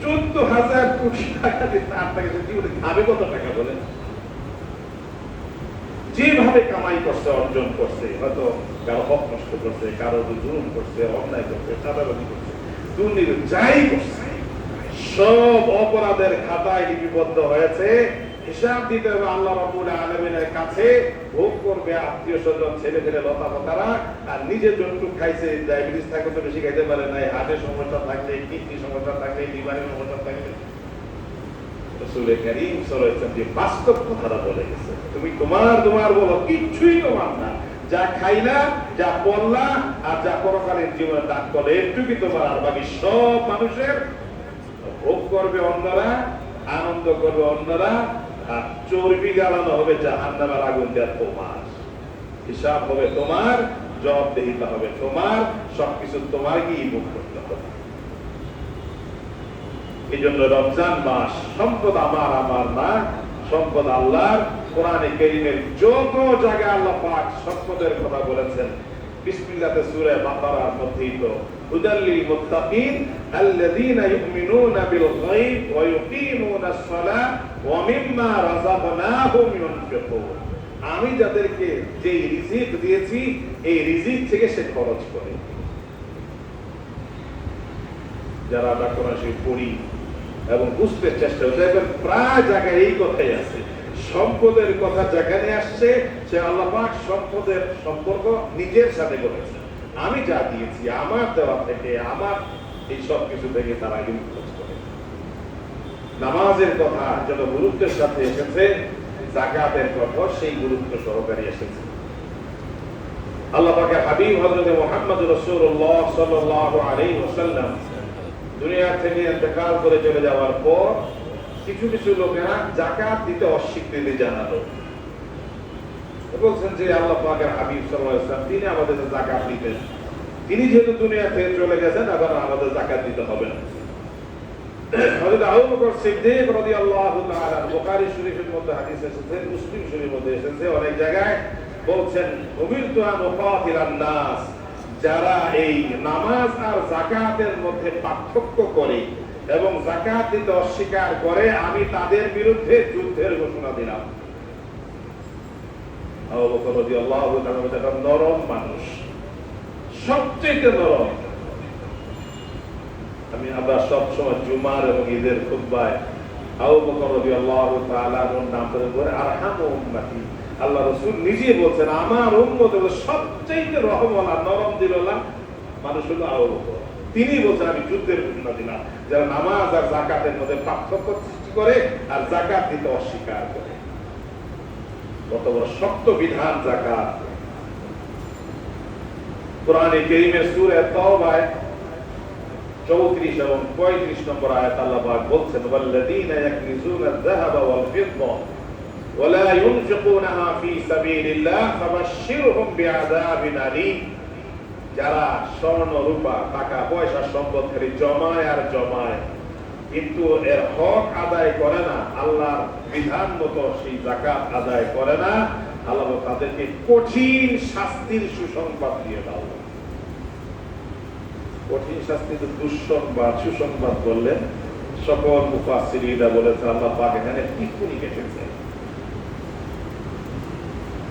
14,000 কোটি টাকা তার টাকা জীবনে খাবে কত টাকা বলে? যেভাবে কামাই করছে, অর্জন করছে, হয়তো কারো হক নষ্ট করছে, কারো জুলুম করছে, অন্যায় করছে, চাঁদাবাজি করছে, দুর্নীতি যাই করছে, সব অপরাধের খাতায় লিপিবদ্ধ হয়েছে। হিসাব দিতে হবে আল্লাহ রাব্বুল আলামিনের কাছে। ভোগ করবে আত্মীয় স্বজন, ছেলে ছেলে লতা পাতারা, আর নিজে যতটুকু খাইছে, ডায়াবেটিস থাকলে তো বেশি খাইতে পারে নাই, হার্টের সমস্যা থাকলে, কিডনি সমস্যা থাকলে, লিভারের সমস্যা থাকলে। রাসূল কারীম সাল্লাল্লাহু আলাইহি ওয়াসাল্লাম যে বাস্তব কথাটা বলে গেছে, তুমি তোমার বলো, কিচ্ছুই তোমার না। যা খাইলা, যা পড়লা, আর যা পরকালীন জীবনে দান করলে, এটুকুই তোমার। আর বাকি সব মানুষের। ভোগ করবে অন্যরা, আনন্দ করবে অন্যরা, আর চর্বি জ্বালানো হবে জাহান্নামের আগুন দিয়ে তোমার। হিসাব হবে তোমার, জবাবদিহিতা হবে তোমার, সবকিছু তোমার কি ভোগ করতে হবে। এই জন্য রমজান মাস সম্পদ আমার না, সম্পদ আল্লাহর। কোরআনে কারীমের যত জায়গায় আল্লাহ পাক সম্পদের কথা বলেছেন, বিসমিল্লাতে সূরা বাকারার মধ্যেই তো হুদাল লিল মুত্তাকিন আল্লাযীনা ইউমিনুনা বিল গায়ব ওয়া ইউকিমুনাস সালাহ ওয়া মিম্মা রাযাকনাহুম ইউনফিকুন। আমি যাদেরকে যে রিজিক দিয়েছি, এই রিজিক থেকে সে খরচ করে। যারা আমরা কোরআন শরীফ পড়ি এবং বুঝতে চেষ্টা করি, দেখবেন প্রায় জায়গায় এই কথাই আছে। সম্পদের কথা যেখানে আসছে, সে আল্লাহ পাক সম্পদের সম্পর্ক নিজের সাথে করেছে। আমি যা দিয়েছি আমার দেওয়া থেকে, আমার এই সব কিছু থেকে তারা কিন্তু খরচ করে। নামাজের কথা যত গুরুত্বের সাথে এসেছে, যাকাতের কথা সেই গুরুত্ব সহকারে এসেছে। আল্লাহ পাকের হাবিব হযরত মুহাম্মদ রাসূলুল্লাহ সাল্লাল্লাহু আলাইহি ওয়াসাল্লাম দুনিয়া থেকে ইন্তেকাল করে চলে যাওয়ার পর কিছু কিছু লোকেরা যাকাত দিতে অস্বীকৃতি জানালো। বলছেন যে আল্লাহ পাকের হাবিব সাল্লাল্লাহু আলাইহি ওয়াসাল্লাম তিনি আমাদের যাকাত দিতেন, তিনি যেহেতু দুনিয়া থেকে চলে গেছেন, আবার আমাদের যাকাত দিতে হবে না। হযরত আবু বকর সিদ্দিক রাদিয়াল্লাহু তাআলা, বুখারী শরীফের মধ্যে হাদিস এসেছে, মুসলিম শরীফের মধ্যে এসেছে, অনেক জায়গায় বলছেন উমিরতু আন উকাতিলান নাস, যারা এই নামাজ আর যাকাতের মধ্যে পার্থক্য করে এবং যাকাত দিতে অস্বীকার করে, আমি তাদের বিরুদ্ধে যুদ্ধের ঘোষণা দিলাম। আবু বকর রাদিয়াল্লাহু তাআলা নরম মানুষ, সবচেয়ে নরম। আমরা সব সময় জুমার এবং ঈদের খুতবায় আবু বকর রাদিয়াল্লাহু তাআলার নাম করে আরহামু উম্মতি। আল্লাহ রাসূল নিজে বলছেন, আমার উম্মত হলো সবচেয়ে রহমওয়ালা, নরম দিলওয়ালা মানুষ হলো আবু বকর। তিনি বলছেন আমি যুদ্ধের ঘোষণা দিলাম যারা নামাজ আর যাকাতের মধ্যে পার্থক্য সৃষ্টি করে আর যাকাত দিতে অস্বীকার করে। কত বড় শক্ত বিধান যাকাত। কোরআনে কারীমের সূরা তাওবায় 34 এবং 35 নম্বর আয়াত আল্লাহ পাক বলছেন, ওয়াল্লাযীনা ইয়াকনিজুনা আয-যাহাবা ওয়াল ফিদ্দা ওয়া লা ইউনফিকুনাহা ফী সাবিলিল্লাহ ফাবাশশিরহুম বিআযাবিন আলীম। যারা স্বর্ণ রূপা টাকা পয়সা সম্পদ করে জমায় আর জমায়, কিন্তু এর হক আদায় করে না, আল্লাহর বিধান মতো সেই যাকাত আদায় করে না, আল্লাহ তাদেরকে কঠিন শাস্তির সুসংবাদ দিয়ে দাও। কঠিন শাস্তি তো দুঃসংবাদ, সুসংবাদ বললেন সকল মুফাসসিরিনরা বলেছেন আল্লাহ পাক এখানে টিপ্পনি কেটেছে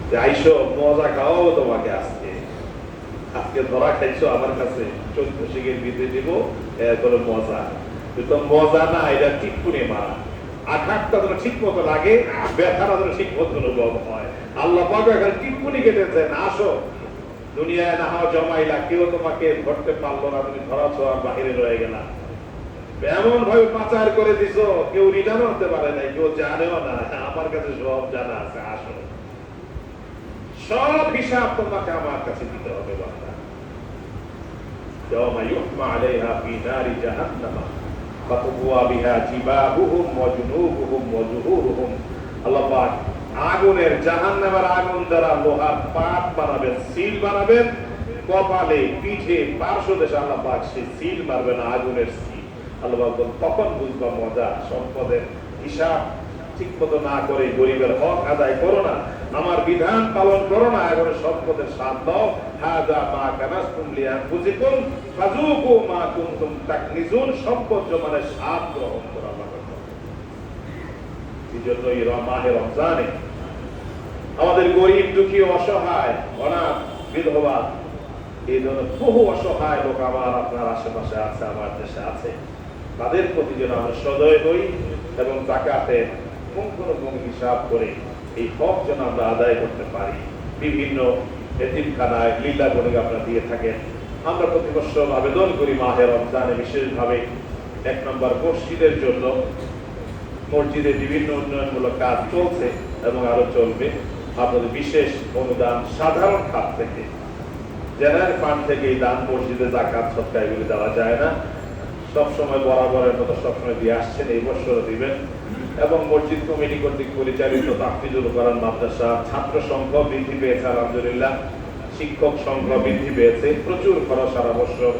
যে আইসো মজা খাও, তোমাকে আজকে ধরা খাইছো আমার কাছে, 14 শিখের বিধে দিব, এরপরে মজা। কিন্তু মজা না, এটা টিপ্পনি মারা। আঘাতটা যেন ঠিক মতো লাগে, ব্যথাটা যেন ঠিক মতো অনুভব হয়। আল্লাহ পাক এখানে টিপ্পনি কেটেছেন, আসো দুনিয়ায় না হওয়া জমাইলা, কেউ তোমাকে ধরতে পারলো না, তুমি ধরাছো আর বাহিরে রয়ে গেলা। এমন ভাবে পাচার করে দিছো, কেউ রিটার্ন হতে পারে নাই, কেউ জানেও না, আমার কাছে সব জানা আছে, আসো সব হিসাব তোমাকে আমার কাছে দিতে হবে। বান্দা ইয়াওমা ইউহমা আলাইহা ফি নারি জাহান্নাম ফাতুওয়া বিহা জিবাহুহুম ওয়া জুনুবুহুম ওয়া যুহুরুহুম। আল্লাহ পাক আগুনের, জাহান্নামের আগুন দ্বারা লোহার পাত বানাবেন, সিল বানাবেন, কপালে পিঠে পার্শ্বদেশে আল্লাহ পাক সেই সিল মারবেন, আগুনের সিল। আল্লাহ পাক তখন বুঝবা মজা। সম্পদের হিসাব ঠিক মতো না করে গরিবের হক আদায় করো না, আমার বিধান পালন করো না, এখন সম্পদের স্বাদ দাও। হাযা মা কানাসতুম লিআনফুসিকুম ফাযুকু মা কুনতুম তাকনিজুন। সম্পদ জমানের স্বাদ গ্রহণ করা লাগে। এই জন্য এই মাহে রমজানে আমাদের গরিব, দুঃখী, অসহায়, অনাথ, বিধবা, এই ধরনের বহু অসহায় লোক আমার আপনার আশেপাশে আছে, আমার দেশে আছে। তাদের প্রতি যেন আমরা সদয় হই এবং যাকাতের পুঙ্খানুপুঙ্খ হিসাব করে এই হক যেন আমরা আদায় করতে পারি। বিভিন্ন এতিমখানায় লীলা বণিক আপনারা দিয়ে থাকেন। আমরা প্রতি বছর আবেদন করি মাহে রমজানে বিশেষভাবে 1 নম্বর মসজিদের জন্য। মসজিদে বিভিন্ন উন্নয়নমূলক কাজ চলছে এবং আরো চলবে। আপনাদের বিশেষ অনুদান সাধারণ খাত থেকে, জেনারেল ফান্ড থেকে এই দান মসজিদে যাকাত সদকা এগুলি দেওয়া যায় না। সবসময় বরাবরের মতো সবসময় দিয়ে আসছেন, এই বছরও দিবেন। এবং মসজিদ কমিটি কর্তৃক পরিচালিত তাফতিজুল কোরআন মাদ্রাসা ছাত্র সংখ্যা বৃদ্ধি পেয়েছে আলহামদুলিল্লাহ, শিক্ষক সংখ্যা বৃদ্ধি পেয়েছে। প্রচুর খরচ সারা বছর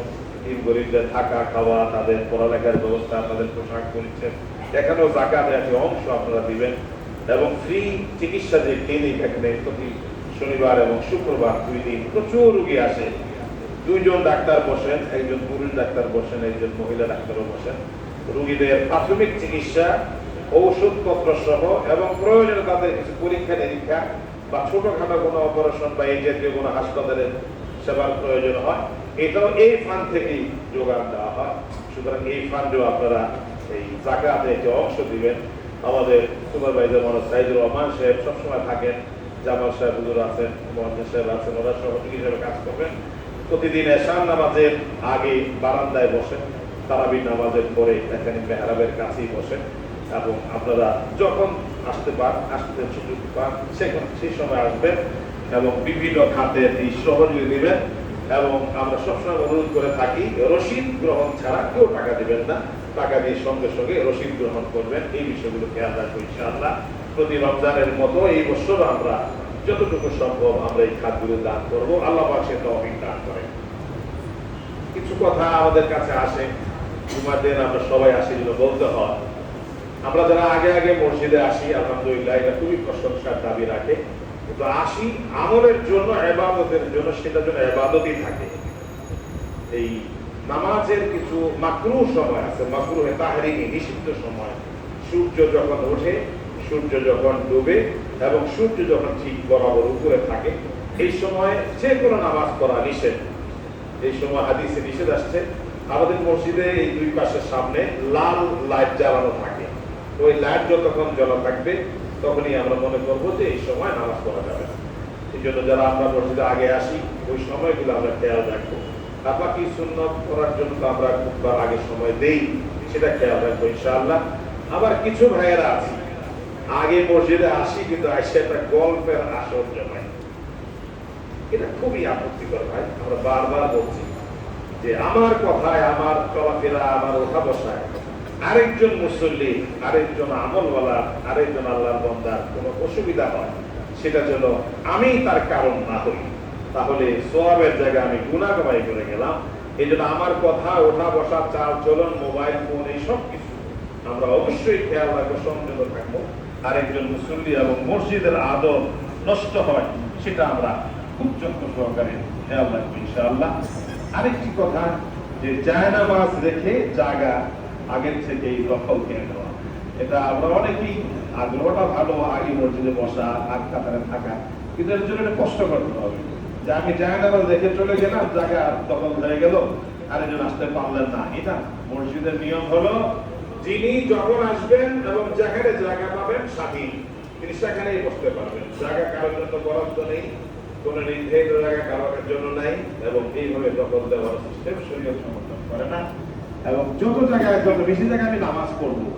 গরিবদের থাকা খাওয়া, তাদের পড়ালেখার ব্যবস্থা, তাদের পোশাক পরিচ্ছদ, এখানেও যাকাতের একটি অংশ আপনারা দিবেন। এবং ফ্রি চিকিৎসা যে ক্লিনিক এখানে প্রতি শনিবার এবং শুক্রবার 2 দিন প্রচুর রোগী আসে। 2 জন ডাক্তার বসেন, একজন পুরুষ ডাক্তার বসেন, একজন মহিলা ডাক্তারও বসেন। রোগীদের প্রাথমিক চিকিৎসা, ঔষধপত্র সহ এবং প্রয়োজনে তাদের কিছু পরীক্ষা নিরীক্ষা বা ছোটখাটো কোনো অপারেশন বা এই জাতীয় কোনো হাসপাতালের সেবার প্রয়োজন হয়, এটাও এই ফান্ড থেকেই যোগান দেওয়া হয়। সুতরাং এই ফান্ডেও আপনারা এই যাকাতে একটি অংশ দিবেন। আমাদের সুপারভাইজার মৌলানা সাইদুর রহমান সাহেব সবসময় থাকেন, জামাল সাহেব হুজুর আছেন, মোহাম্মদ সাহেব আছেন, ওরা সহযোগী হিসেবে কাজ করবেন। প্রতিদিন এশার নামাজের আগে বারান্দায় বসেন, তারাবির নামাজের পরে এখানে মেহরাবের কাছেই বসেন। এবং আপনারা যখন আসতে সুযোগ পান সেই সময় আসবেন এবং বিভিন্ন খাতের এই সহযোগী দিবেন। এবং আমরা সবসময় অনুরোধ করে থাকি, রসিদ গ্রহণ ছাড়া কেউ টাকা দিবেন না, টাকা দিয়ে সঙ্গে সঙ্গে রসিদ গ্রহণ করবেন। এই বিষয়গুলো খেয়াল রাখবো ইনশাআল্লাহ। প্রতি রমজানের মতো এই বছর আমরা যতটুকু সম্ভব আমরা এই খাতগুলো দান করবো। আল্লাহ পাক সে তৌফিক দান করেন। কিছু কথা আমাদের কাছে আসে, জুমার দিন আমরা সবাই আসি যেন বলতে হয়। আমরা যারা আগে মসজিদে আসি আলহামদুলিল্লাহ, এটা খুবই প্রশংসার দাবি রাখে। কিন্তু আসি আমলের জন্য, ইবাদতের জন্য, সেটার জন্য ইবাদতই থাকে। এই নামাজের কিছু মাকরুহ সময় আছে, মাকরুহে তাহরিমি, নিষিদ্ধ সময়। সূর্য যখন ওঠে, সূর্য যখন ডুবে এবং সূর্য যখন ঠিক বরাবর উপরে থাকে, এই সময় যে কোনো নামাজ পড়া নিষেধ। এই সময় হাদিসে নিষেধ আসছে। আমাদের মসজিদে এই 2 পাশের সামনে লাল লাইট জ্বালানো থাকে। ওই লাইট যতক্ষণ জ্বলা থাকবে তখনই আমরা মনে করবো যে এই সময় নামাজ পড়া যাবে না। এই জন্য যারা আমরা মসজিদে আগে আসি ওই সময়গুলো আমরা খেয়াল রাখবো। বাকি সুন্নত করার জন্য তো আমরা খুববার আগে সময় দেই, সেটা খেয়াল রাখবো ইনশাআল্লাহ। আবার কিছু ভাইয়েরা আছে আগে মসজিদে আসি কিন্তু আসে একটা গল্পের আসর জমায়। এটা খুবই আপত্তিকর ভাই। আমরা বারবার বলছি যে আমার কথায়, আমার চলাফেরা, আমার ওঠা বসায় আরেকজন মুসল্লি, আরেকজন আমলওয়ালা, আরেকজন আল্লাহর বান্দার কোনো অসুবিধা হয়, সেটা যেন আমি তার কারণ না হই। তাহলে সওয়াবের জায়গায় আমি গুনাহ কামাই করে গেলাম। এই জন্য আমার কথা, ওঠা বসা, চাল চলন, মোবাইল ফোন, এই সব কিছু আমরা অবশ্যই খেয়াল রাখবো, সংযত থাকবো। আরেকজন মুসল্লি এবং মসজিদের আদব নষ্ট হয় সেটা আমরা খুব যত্ন সহকারে খেয়াল রাখবো ইনশাআল্লাহ। আরেকটি কথা, যে জায়নামাজ রেখে জায়গা আগের থেকেই দখল কিনে নেওয়া, এটা আমরা অনেকেই আগ্রহটা ভালো, আগে মসজিদে বসা, আগ কাতারে থাকা, কিন্তু এর জন্য কষ্ট করতে হবে। যে আমি জায়নামাজ রেখে চলে গেলাম, জায়গা দখল হয়ে গেল, আরেকজন আসতে পারলেন না। এটা মসজিদের নিয়ম হলো, যিনি যখন আসবেন এবং যেখানে জায়গা পাবেন স্বাধীন, তিনি সেখানেই বসতে পারবেন। জায়গা কারোর জন্য বরাদ্দ নেই, কোন নির্ধারিত জায়গা কারোর জন্য নাই, এবং এইভাবে দখল দেওয়ার সিস্টেম শরীয়ত সমর্থন করে না। এবং যত জায়গায়, যত বেশি জায়গায় আমি নামাজ পড়বো,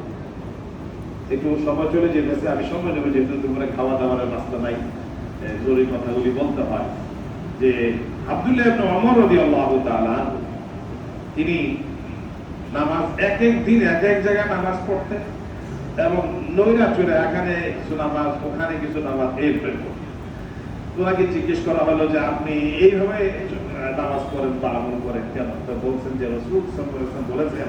একটু সময় চলে যেতেছে, আমি সময় নেবো, যেহেতু দুপুরে খাওয়া দাওয়ার রাস্তা নাই, জরুরি কথাগুলি বলতে হয়। যে আব্দুল্লাহ ইবনে ওমর রাদিয়াল্লাহু তাআলা, তিনি নামাজ এক এক দিন এক এক জায়গায় নামাজ পড়তেন এবং নৈরা চলে এখানে কিছু নামাজ, ওখানে কিছু নামাজ, এইভাবে পড়তেন। তোনাকে জিজ্ঞেস করা হলো যে আপনি এইভাবে নামাজ পড়েন বা আমল করেন কেন? তো বলছেন যে রাসূল সাল্লাল্লাহু আলাইহি ওয়াসাল্লাম বলেছেন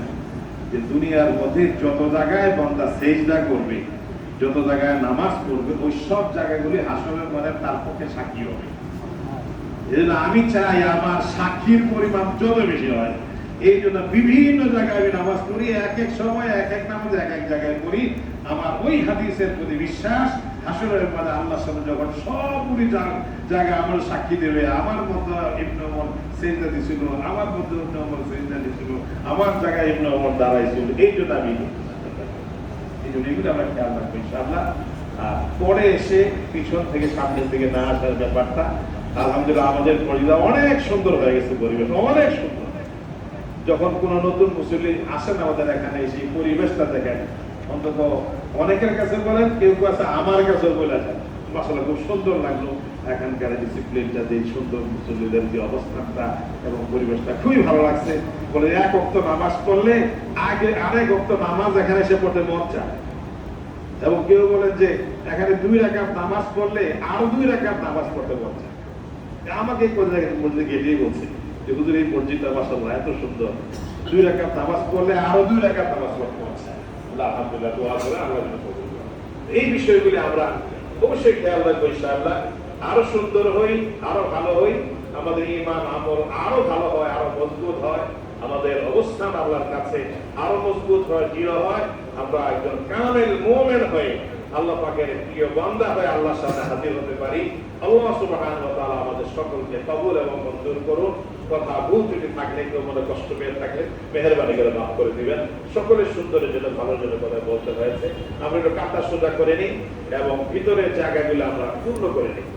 যে দুনিয়ার মধ্যে যত জায়গায় বান্দা সিজদা করবে, যত জায়গায় নামাজ পড়বে, ওই সব জায়গাগুলি হাসরের মাঠে তার পক্ষে সাক্ষী হবে। এজন্য আমি চাই আমার সাক্ষীর পরিমাণ যত বেশি হয়। এই জন্য বিভিন্ন জায়গায় আমি নামাজ পড়ি, এক এক সময় এক এক নামাজ এক এক জায়গায় পড়ি। আমার ওই হাদিসের প্রতি বিশ্বাস হাসরের মাঝে আল্লাহর সামনে যখন সবগুলি জায়গা আমার সাক্ষী দেবে, আমার মতো ইবনে ওমর সেজদা দিছিল, আমার মতো ইবনে ওমর সেজদা দিছিল, আমার জায়গায় ইবনে ওমর দাঁড়াইছিল, এই জন্য আমি এই জন্য এগুলো আমরা খেয়াল রাখবো ইনশাআল্লাহ। পরে এসে পিছন থেকে সামনের দিকে না আসার ব্যাপারটা আলহামদুলিল্লাহ আমাদের পরিবার অনেক সুন্দর হয়ে গেছে, পরিবেশ অনেক সুন্দর। যখন কোনো নতুন মুসল্লি আসেন আমাদের এখানে এসে পরিবেশটা দেখেন, অন্তত অনেকের কাছে বলেন, কেউ কেউ আছে আমার কাছেও বলে যান মাশাআল্লাহ খুব সুন্দর লাগলো এখানকার ডিসিপ্লিনটা, যে সুন্দর মুসল্লিদের যে অবস্থানটা এবং পরিবেশটা খুবই ভালো লাগছে। বলে এক ওয়াক্ত নামাজ পড়লে আগে আরেক ওয়াক্ত নামাজ এখানে এসে পড়তে মন চায়, এবং কেউ বলেন যে এখানে 2 রাকাত নামাজ পড়লে আরো 2 রাকাত নামাজ পড়তে মন চায়। আমাকে কোন জায়গায় মসজিদে গিয়ে বলছে যে হুজুর এই মসজিদটা মাশাআল্লাহ এত সুন্দর, 2 রাকাত নামাজ পড়লে আরো 2 রাকাত নামাজ পড়তে মন চায়। আলহামদুলিল্লাহ, দোয়া করে আল্লাহ কবুল করুন। এই বিষয়গুলি আমরা অবশ্যই খেয়াল রাখবো ইনশাআল্লাহ। আরো সুন্দর হই, আরো ভালো হই, আমাদের ঈমান আমল আরো ভালো হয়, আরো মজবুত হয়, আমাদের অবস্থান আল্লাহর কাছে আরো মজবুত হয়, দৃঢ় হয়, আমরা একজন কামেল মুমিন হয়ে আল্লাহ পাকের প্রিয় বান্দা হয়ে আল্লাহর সামনে হাজির হতে পারি। আল্লাহ সুবহানাহু ওয়া তাআলা আমাদের সকলকে কবুল এবং মঞ্জুর করুন। কথা ভুল ত্রুটি থাকলে, কেউ মনে কষ্ট পেয়ে থাকলে মেহেরবানি করে মাফ করে দিবেন। সকলের সুন্দরের জন্য, ভালোর জন্য কথা বলতে হয়েছে। আমরা একটু কাঁথা সোজা করে নিই এবং ভিতরের জায়গাগুলো আমরা পূর্ণ করে নিই।